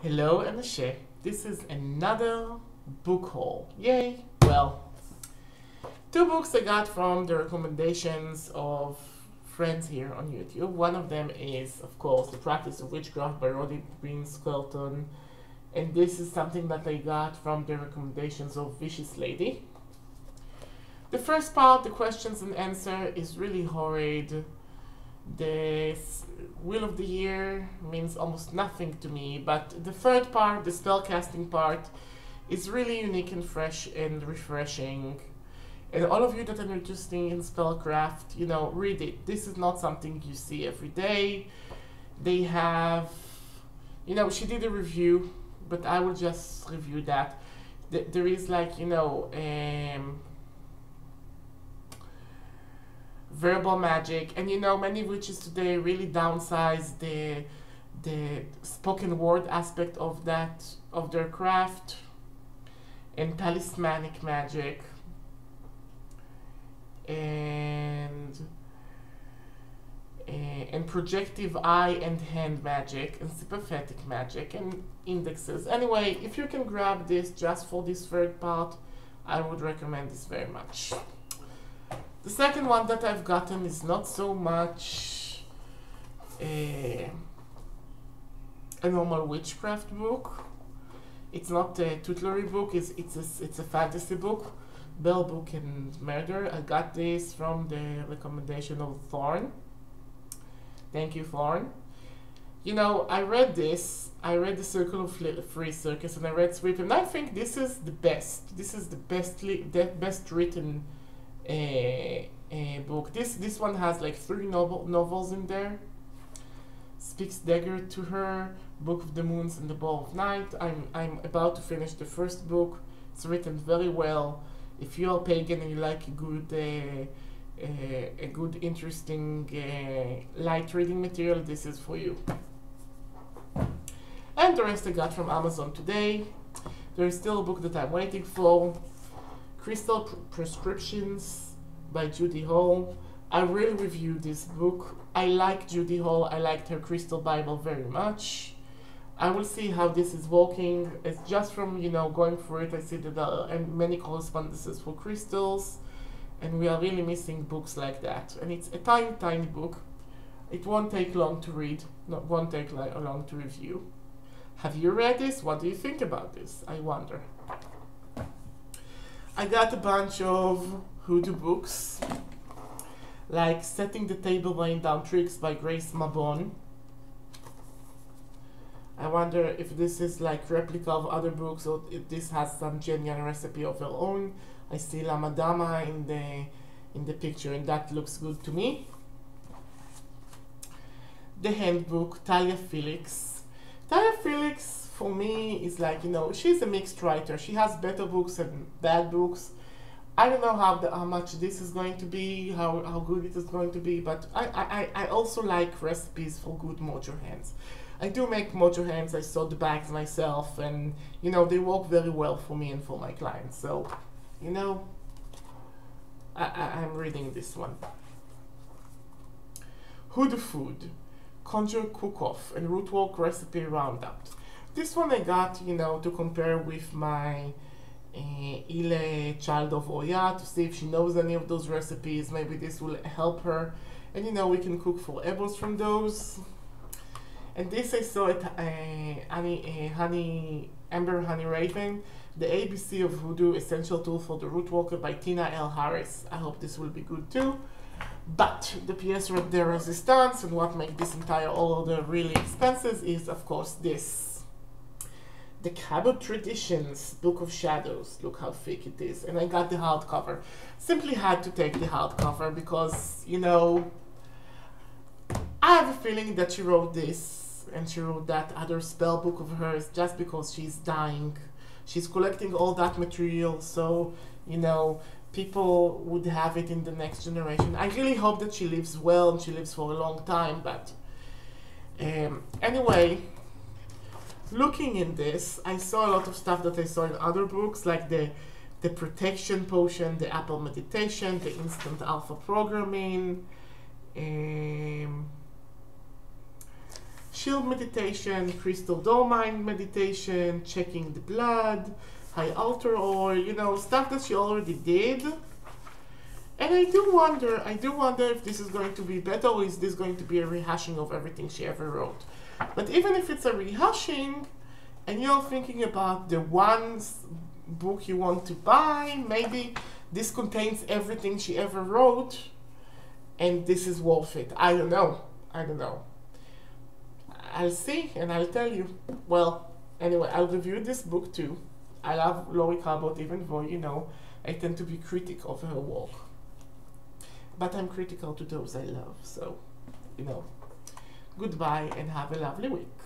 Hello Anashe, this is another book haul. Yay! Well, two books I got from the recommendations of friends here on YouTube. One of them is, of course, The Practice of Witchcraft by Roddy Skelton. And this is something that I got from the recommendations of Vicious Lady. The first part, the questions and answer, is really horrid. The Wheel of the Year means almost nothing to me, but the third part, the spellcasting part, is really unique and fresh and refreshing. And all of you that are interested in spellcraft, read it. This is not something you see every day. They have, she did a review, but I will just review that. There is verbal magic, and many witches today really downsize the spoken word aspect of their craft, and talismanic magic, and projective eye and hand magic, and sympathetic magic, and indexes. Anyway, if you can grab this just for this third part, I would recommend this very much. The second one that I've gotten is not so much a normal witchcraft book. It's not a tutelary book. It's a fantasy book, Bell Book and Murder. I got this from the recommendation of Thorn. Thank you, Thorn. I read this. I read The Circle of Free Circus, and I read Sweep, and I think this is the best. This is the best written book. This one has like 3 novels in there. Speaks Dagger to Her, Book of the Moons, and The Ball of Night. I'm about to finish the first book. It's written very well. If you are pagan and you like a good interesting light reading material, this is for you. And the rest I got from Amazon today. There is still a book that I'm waiting for, Crystal Prescriptions by Judy Hall. I will review this book. I like Judy Hall. I liked her Crystal Bible very much. I will see how this is working. It's just from going through it, I see that there are many correspondences for crystals, and we are really missing books like that. And it's a tiny book. It won't take long to read, won't take long to review. Have you read this? What do you think about this? I wonder. I got a bunch of hoodoo books, like Setting the Table, Laying Down Tricks by Grace Mabon. I wonder if this is like replica of other books, or if this has some genuine recipe of her own. I see La Madama in the picture, and that looks good to me. The Handbook, Talia Felix. Talia Felix, for me, is like, she's a mixed writer. She has better books and bad books. I don't know how much this is going to be, how good it is going to be, but I also like recipes for good mojo hands. I do make mojo hands. I sew the bags myself, and they work very well for me and for my clients. So, I'm reading this one. Hoodoo Food, Conjure Cook-Off and Rootwork Recipe Roundup. This one I got, to compare with my Ile Child of Oya, to see if she knows any of those recipes. Maybe this will help her, and we can cook for edibles from those. And this I saw at Amber Honey Raven, The ABC of Voodoo, Essential Tool for the Rootworker by Tina L. Harris. I hope this will be good too. But the pièce de résistance, and what makes this entire order really expensive, is of course this. The Cabot Traditions, Book of Shadows. Look how thick it is. And I got the hardcover. Simply had to take the hardcover because, I have a feeling that she wrote this and she wrote that other spell book of hers just because she's dying. She's collecting all that material, so, people would have it in the next generation. I really hope that she lives well and she lives for a long time, but anyway, looking in this, I saw a lot of stuff that I saw in other books, like the Protection Potion, the Apple Meditation, the Instant Alpha Programming, chill meditation, crystal dolmine meditation, checking the blood, high altar oil, you know, stuff that she already did. And I do wonder if this is going to be better, or is this going to be a rehashing of everything she ever wrote. But even if it's a rehashing, and you're thinking about the one book you want to buy, maybe this contains everything she ever wrote, and this is worth it. I don't know. I'll see, and I'll tell you. Well, anyway, I'll review this book too. I love Laurie Cabot, even though, you know, I tend to be critical of her work. But I'm critical to those I love, so, you know. Goodbye and have a lovely week.